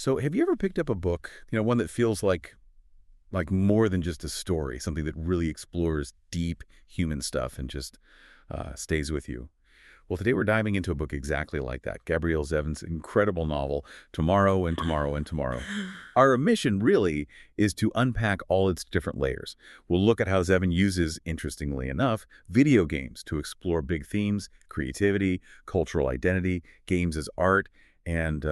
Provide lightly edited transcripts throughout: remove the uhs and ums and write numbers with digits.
So have you ever picked up a book, one that feels like more than just a story, something that really explores deep human stuff and just stays with you? Well, today we're diving into a book exactly like that, Gabrielle Zevin's incredible novel, Tomorrow and Tomorrow and Tomorrow. Our mission really is to unpack all its different layers. We'll look at how Zevin uses, interestingly enough, video games to explore big themes, creativity, cultural identity, games as art, and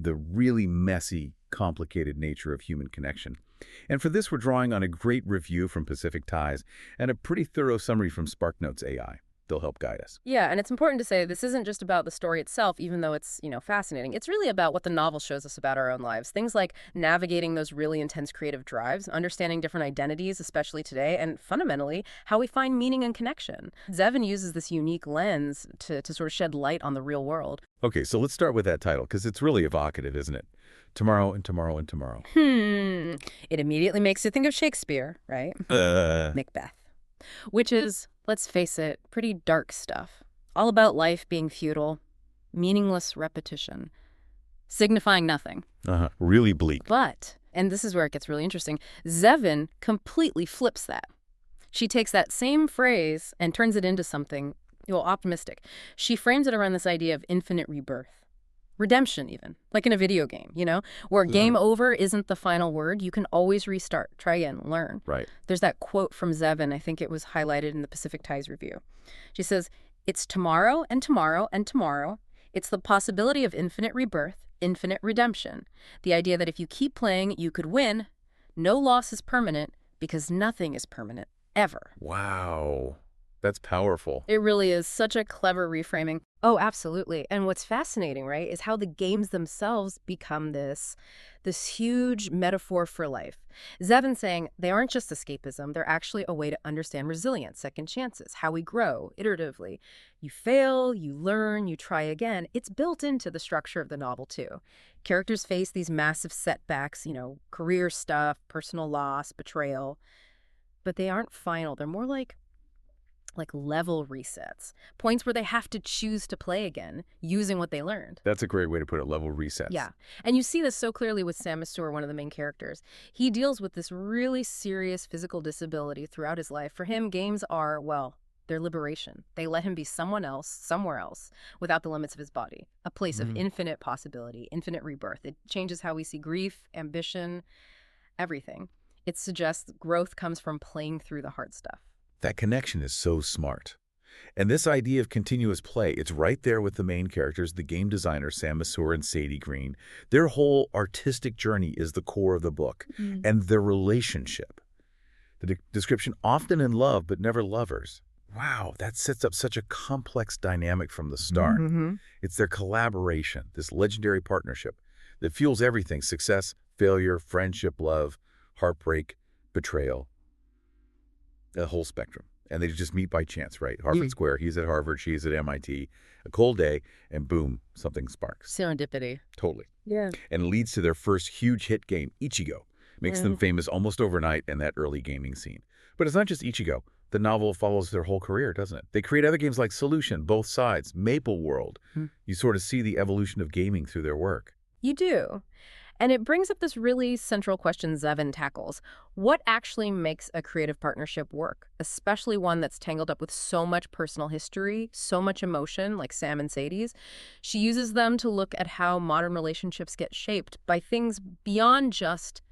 the really messy, complicated nature of human connection. And for this, we're drawing on a great review from Pacific Ties and a pretty thorough summary from SparkNotes AI. They'll help guide us. Yeah, and it's important to say this isn't just about the story itself, even though it's, fascinating. It's really about what the novel shows us about our own lives. Things like navigating those really intense creative drives, understanding different identities, especially today, and fundamentally, how we find meaning and connection. Zevin uses this unique lens to sort of shed light on the real world. Okay, so let's start with that title, because it's really evocative, isn't it? Tomorrow and Tomorrow and Tomorrow. It immediately makes you think of Shakespeare, right? Macbeth. Which is, let's face it, pretty dark stuff. All about life being futile, meaningless repetition, signifying nothing. Really bleak. But, and this is where it gets really interesting, Zevin completely flips that. She takes that same phrase and turns it into something, optimistic. She frames it around this idea of infinite rebirth. Redemption, even, like in a video game, where game over isn't the final word. You can always restart, try again, learn. Right. There's that quote from Zevin, I think it was highlighted in the Pacific Ties review. She says, "It's tomorrow and tomorrow and tomorrow. It's the possibility of infinite rebirth, infinite redemption. The idea that if you keep playing, you could win. No loss is permanent because nothing is permanent, ever." Wow. That's powerful. It really is such a clever reframing. Oh, absolutely. And what's fascinating, right, is how the games themselves become this huge metaphor for life. Zevin saying they aren't just escapism, they're actually a way to understand resilience, second chances, how we grow iteratively. You fail, you learn, you try again. It's built into the structure of the novel, too. Characters face these massive setbacks, career stuff, personal loss, betrayal. But they aren't final. They're more like level resets, points where they have to choose to play again using what they learned. That's a great way to put it, level resets. Yeah. And you see this so clearly with Sam Masur, one of the main characters. He deals with this really serious physical disability throughout his life. For him, games are, their liberation. They let him be someone else, somewhere else, without the limits of his body. A place of infinite possibility, infinite rebirth. It changes how we see grief, ambition, everything. It suggests growth comes from playing through the hard stuff. That connection is so smart. And this idea of continuous play, it's right there with the main characters, the game designers, Sam Masur and Sadie Green. Their whole artistic journey is the core of the book, and their relationship. The description, often in love, but never lovers. Wow, that sets up such a complex dynamic from the start. It's their collaboration, this legendary partnership that fuels everything: success, failure, friendship, love, heartbreak, betrayal. A whole spectrum. And they just meet by chance, right? Harvard Square, he's at Harvard, she's at MIT. A cold day, and boom, something sparks. Serendipity. Totally. Yeah. And leads to their first huge hit game, Ichigo. Makes them famous almost overnight in that early gaming scene. But it's not just Ichigo. The novel follows their whole career, doesn't it? They create other games like Solution, Both Sides, Maple World. You sort of see the evolution of gaming through their work. You do. And it brings up this really central question Zevin tackles. What actually makes a creative partnership work, especially one that's tangled up with so much personal history, so much emotion, like Sam and Sadie's? She uses them to look at how modern relationships get shaped by things beyond just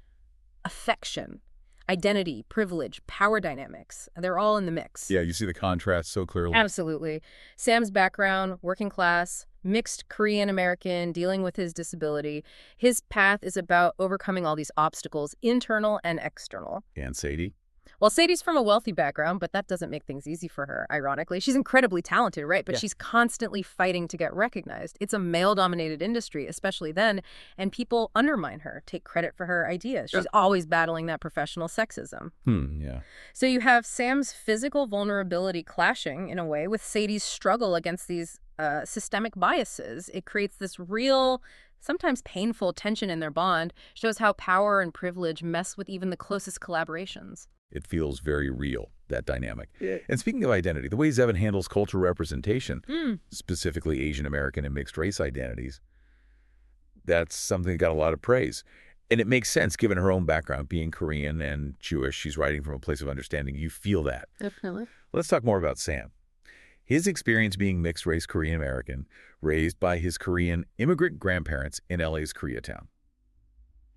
affection, identity, privilege, power dynamics. They're all in the mix. Yeah, you see the contrast so clearly. Absolutely. Sam's background, working class, mixed Korean-American, dealing with his disability. His path is about overcoming all these obstacles, internal and external. And Sadie? Well, Sadie's from a wealthy background, but that doesn't make things easy for her, ironically. She's incredibly talented, right? But she's constantly fighting to get recognized. It's a male-dominated industry, especially then, and people undermine her, take credit for her ideas. She's always battling that professional sexism. Yeah. So you have Sam's physical vulnerability clashing, in a way, with Sadie's struggle against these systemic biases. It creates this real, sometimes painful tension in their bond, shows how power and privilege mess with even the closest collaborations. It feels very real, that dynamic. And speaking of identity, the way Zevin handles cultural representation, specifically Asian American and mixed race identities, That's something that got a lot of praise. And it makes sense given her own background, being Korean and Jewish. She's writing from a place of understanding. You feel that. Definitely. Let's talk more about Sam. His experience being mixed-race Korean-American, raised by his Korean immigrant grandparents in LA's Koreatown.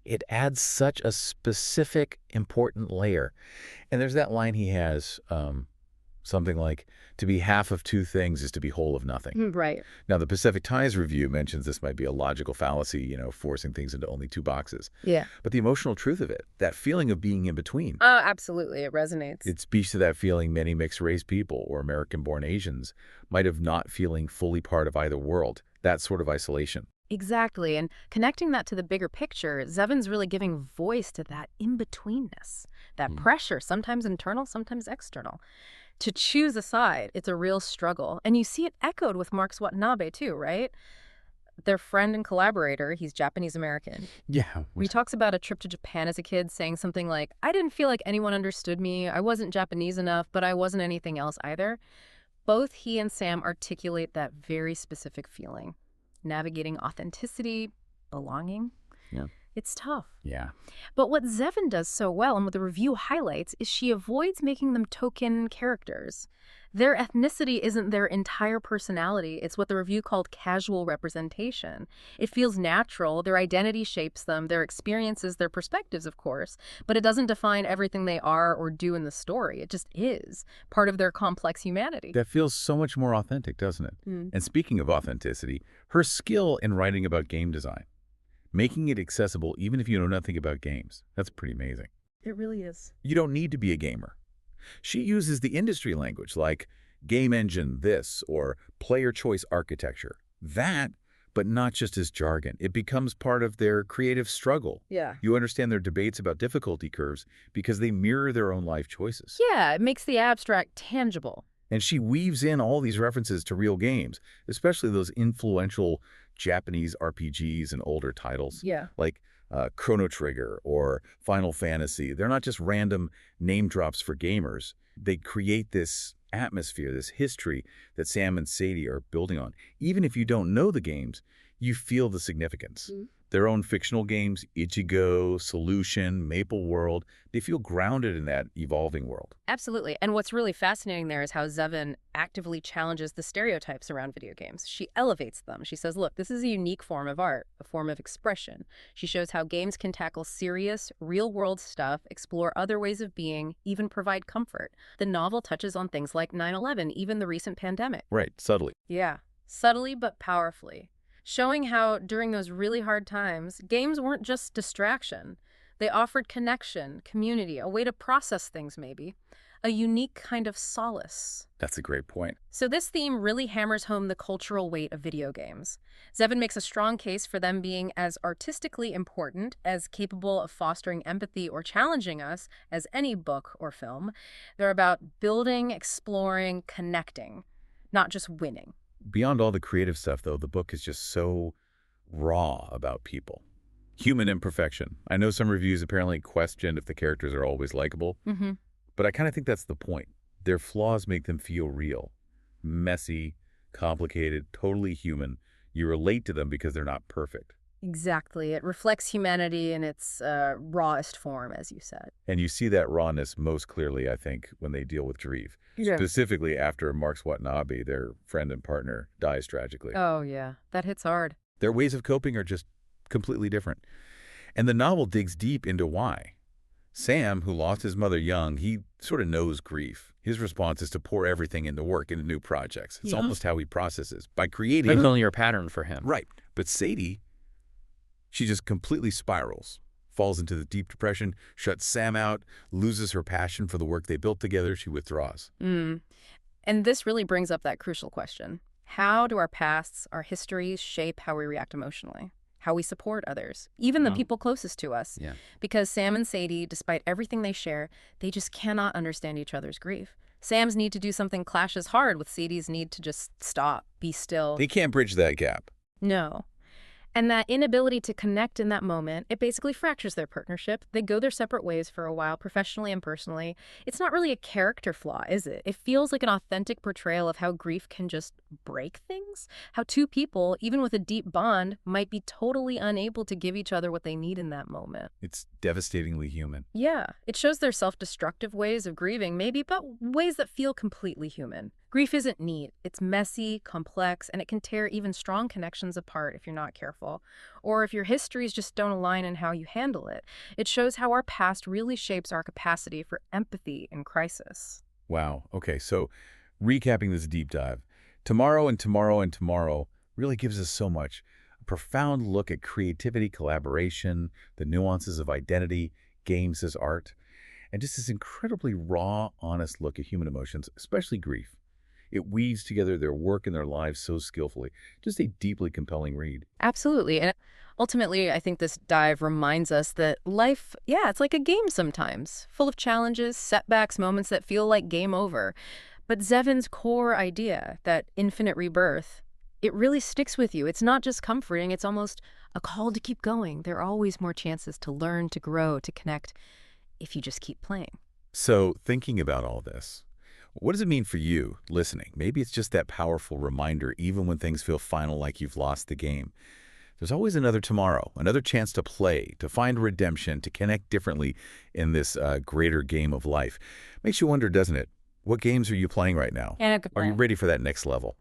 It adds such a specific, important layer. And there's that line he has, something like, to be half of two things is to be whole of nothing. Right. Now, the Pacific Times review mentions this might be a logical fallacy, forcing things into only two boxes. Yeah. But the emotional truth of it, that feeling of being in between. Oh, absolutely. It resonates. It speaks to that feeling many mixed-race people or American-born Asians might have not feeling fully part of either world, that sort of isolation. Exactly. And connecting that to the bigger picture, Zevin's really giving voice to that in-betweenness, that pressure, sometimes internal, sometimes external. To choose a side, it's a real struggle. And you see it echoed with Mark's Watanabe too, right? Their friend and collaborator, he's Japanese-American. Yeah. He talks about a trip to Japan as a kid, saying something like, I didn't feel like anyone understood me. I wasn't Japanese enough, but I wasn't anything else either. Both he and Sam articulate that very specific feeling. Navigating authenticity, belonging. Yeah. It's tough. Yeah. But what Zevin does so well, and what the review highlights, is she avoids making them token characters. Their ethnicity isn't their entire personality. It's what the review called casual representation. It feels natural. Their identity shapes them, their experiences, their perspectives, of course. But it doesn't define everything they are or do in the story. It just is part of their complex humanity. That feels so much more authentic, doesn't it? Mm. And speaking of authenticity, her skill in writing about game design, making it accessible even if you know nothing about games, that's pretty amazing. It really is. You don't need to be a gamer. She uses the industry language like game engine this or player choice architecture. That, but not just as jargon. It becomes part of their creative struggle. Yeah. You understand their debates about difficulty curves because they mirror their own life choices. Yeah, it makes the abstract tangible. And she weaves in all these references to real games, especially those influential Japanese RPGs and older titles. Yeah. Like Chrono Trigger or Final Fantasy. They're not just random name drops for gamers. They create this atmosphere, this history that Sam and Sadie are building on. Even if you don't know the games, you feel the significance. Their own fictional games, Ichigo, Solution, Maple World, they feel grounded in that evolving world. Absolutely. And what's really fascinating there is how Zevin actively challenges the stereotypes around video games. She elevates them. She says, look, this is a unique form of art, a form of expression. She shows how games can tackle serious, real-world stuff, explore other ways of being, even provide comfort. The novel touches on things like 9/11, even the recent pandemic. Right, subtly. Yeah, subtly but powerfully. Showing how, during those really hard times, games weren't just distraction. They offered connection, community, a way to process things maybe, a unique kind of solace. That's a great point. So this theme really hammers home the cultural weight of video games. Zevin makes a strong case for them being as artistically important, as capable of fostering empathy or challenging us as any book or film. They're about building, exploring, connecting, not just winning. Beyond all the creative stuff, though, the book is just so raw about people. Human imperfection. I know some reviews apparently questioned if the characters are always likable, but I kind of think that's the point. Their flaws make them feel real. Messy, complicated, totally human. You relate to them because they're not perfect. Exactly. It reflects humanity in its rawest form, as you said. And you see that rawness most clearly, I think, when they deal with grief. Yeah. Specifically after Mark's Watanabe, their friend and partner, dies tragically. Oh, yeah. That hits hard. Their ways of coping are just completely different. And the novel digs deep into why. Sam, who lost his mother young, he sort of knows grief. His response is to pour everything into work, into new projects. It's almost how he processes, by creating... It's only a pattern for him. Right. But Sadie, she just completely spirals, falls into the deep depression, shuts Sam out, loses her passion for the work they built together, she withdraws. And this really brings up that crucial question. How do our pasts, our histories, shape how we react emotionally? How we support others, even the people closest to us? Yeah. Because Sam and Sadie, despite everything they share, they just cannot understand each other's grief. Sam's need to do something clashes hard with Sadie's need to just stop, be still. They can't bridge that gap. No. And that inability to connect in that moment, it basically fractures their partnership. They go their separate ways for a while, professionally and personally. It's not really a character flaw, is it? It feels like an authentic portrayal of how grief can just break things. How two people, even with a deep bond, might be totally unable to give each other what they need in that moment. It's devastatingly human. Yeah, it shows their self-destructive ways of grieving, maybe, but ways that feel completely human. Grief isn't neat. It's messy, complex, and it can tear even strong connections apart if you're not careful, or if your histories just don't align in how you handle it. It shows how our past really shapes our capacity for empathy in crisis. Wow. Okay, so recapping this deep dive, Tomorrow and Tomorrow and Tomorrow really gives us so much. A profound look at creativity, collaboration, the nuances of identity, games as art, and just this incredibly raw, honest look at human emotions, especially grief. It weaves together their work and their lives so skillfully. Just a deeply compelling read. Absolutely. And ultimately, I think this dive reminds us that life, yeah, it's like a game sometimes, full of challenges, setbacks, moments that feel like game over. But Zevin's core idea, that infinite rebirth, it really sticks with you. It's not just comforting, it's almost a call to keep going. There are always more chances to learn, to grow, to connect, if you just keep playing. So, thinking about all this, what does it mean for you, listening? Maybe it's just that powerful reminder, even when things feel final, like you've lost the game. There's always another tomorrow, another chance to play, to find redemption, to connect differently in this greater game of life. Makes you wonder, doesn't it? What games are you playing right now? And Are you ready for that next level?